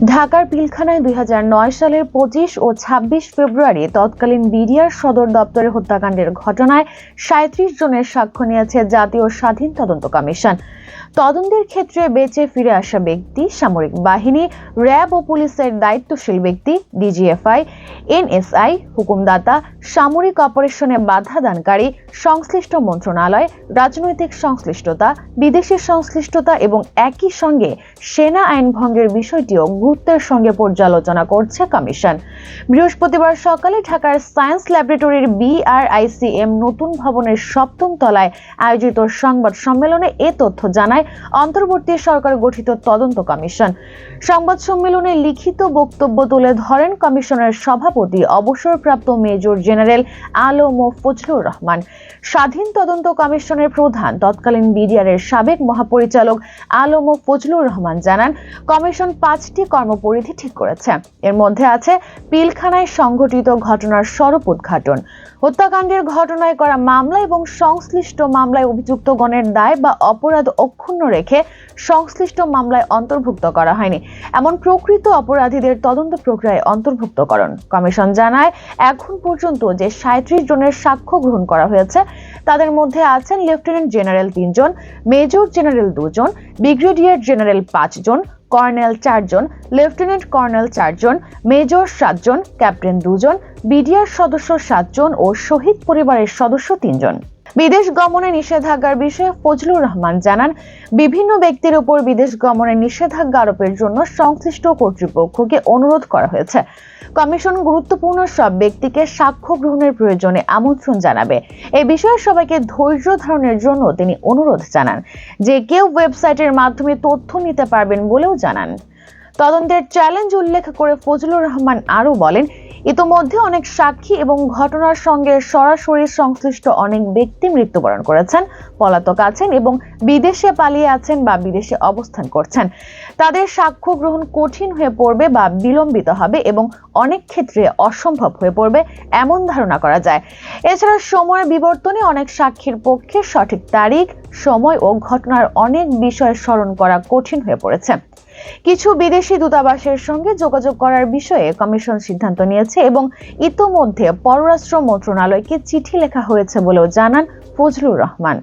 ঢাকার পিলখানায় ২০০৯ সালের ২৫ ও ২৬ ফেব্রুয়ারি তৎকালীন বিডিআর সদর দপ্তরে হত্যাকাণ্ডের ঘটনায় ৩৭ জনের সাক্ষ্য নিয়েছে জাতীয় স্বাধীন তদন্ত কমিশন। তদন্তের ক্ষেত্রে বেঁচে ফিরে আসা ব্যক্তি, সামরিক বাহিনী, র্যাব ও পুলিশের দায়িত্বশীল ব্যক্তি, ডিজিএফআই, এনএসআই, হুকুমদাতা, সামরিক অপারেশনে বাধা দানকারী, সংশ্লিষ্ট মন্ত্রণালয়, রাজনৈতিক সংশ্লিষ্টতা, বিদেশি সংশ্লিষ্টতা এবং একই সঙ্গে সেনা আইন ভঙ্গের বিষয়টিও গুরুত্বের সঙ্গে পর্যালোচনা করছে কমিশন। বৃহস্পতিবার সকালে ঢাকার সায়েন্স ল্যাবরেটরির BRICM নতুন ভবনের ৭ম তলায় আয়োজিত সংবাদ সম্মেলনে এ তথ্য জানায় অন্তর্বর্তী সরকার গঠিত তদন্ত কমিশন। সংবাদ সম্মেলনে লিখিত বক্তব্য তুলে ধরেন কমিশনের সভাপতি অবসরপ্রাপ্ত মেজর জেনারেল আলম ফজলুর রহমান। স্বাধীন তদন্ত কমিশনের প্রধান তৎকালীন বিডিআরের সাবেক মহাপরিচালক আলম ফজলুর রহমান জানান, কমিশন 5টি কর্মপরিধি ঠিক করেছে। এর মধ্যে আছে পিলখানায় সংঘটিত ঘটনার স্বরূপ উদ্ঘাটন, হত্যাকাণ্ডের ঘটনায় করা মামলা এবং সংশ্লিষ্ট মামলায় অভিযুক্তগণের দায় বা অপরাধ অক্ষুণ্ণ রেখে সংশ্লিষ্ট মামলায় অন্তর্ভুক্ত করা হয়নি এমন প্রকৃত অপরাধীদের তদন্ত প্রক্রিয়ায় অন্তর্ভুক্তকরণ। কমিশন জানায়, এখন পর্যন্ত যে ৩৭ জনের সাক্ষ্য গ্রহণ করা হয়েছে তাদের মধ্যে আছেন লেফটেন্যান্ট জেনারেল 3 জন, মেজর জেনারেল 2 জন, ব্রিগেডিয়ার জেনারেল 5 জন, কর্নেল 4 জন, লেফটেন্যান্ট কর্নেল 4 জন, মেজর 7 জন, ক্যাপ্টেন 2 জন, বিডিআর সদস্য 7 জন ও শহীদ পরিবারের সদস্য 3 জন। বিদেশ গমনে নিষেধাজ্ঞার বিষয়ে ফজলুর রহমান জানান, বিভিন্ন ব্যক্তির উপর বিদেশ গমনে নিষেধাজ্ঞা আরোপের জন্য সংশ্লিষ্ট কর্তৃপক্ষকে অনুরোধ করা হয়েছে। কমিশন গুরুত্বপূর্ণ সব ব্যক্তিকে সাক্ষ্য গ্রহণের প্রয়োজনে আমন্ত্রণ জানাবে। এই বিষয়ে সবাইকে ধৈর্য ধারণের জন্য তিনি অনুরোধ জানান। যে কেউ ওয়েবসাইটের মাধ্যমে তথ্য নিতে পারবেন বলেও জানান। তদন্তের চ্যালেঞ্জ উল্লেখ করে ফজলুর রহমান আরও বলেন, ইতোমধ্যে অনেক সাক্ষী এবং ঘটনার সঙ্গে সরাসরি সংশ্লিষ্ট অনেক ব্যক্তি মৃত্যুবরণ করেছেন, পলাতক আছেন এবং বিদেশে পালিয়ে আছেন বা বিদেশে অবস্থান করছেন। তাদের সাক্ষ্য গ্রহণ কঠিন হয়ে পড়বে বা বিলম্বিত হবে এবং অনেক ক্ষেত্রে অসম্ভব হয়ে পড়বে এমন ধারণা করা যায়। এছাড়া সময়ের বিবর্তনে অনেক সাক্ষীর পক্ষে সঠিক তারিখ, সময় ও ঘটনার অনেক বিষয় স্মরণ করা কঠিন হয়ে পড়েছে। কিছু বিদেশি দূতাবাসের সঙ্গে যোগাযোগ করার বিষয়ে কমিশন সিদ্ধান্ত নিয়েছে এবং ইতোমধ্যে পররাষ্ট্র মন্ত্রণালয়কে চিঠি লেখা হয়েছে বলেও জানান ফজলুর রহমান।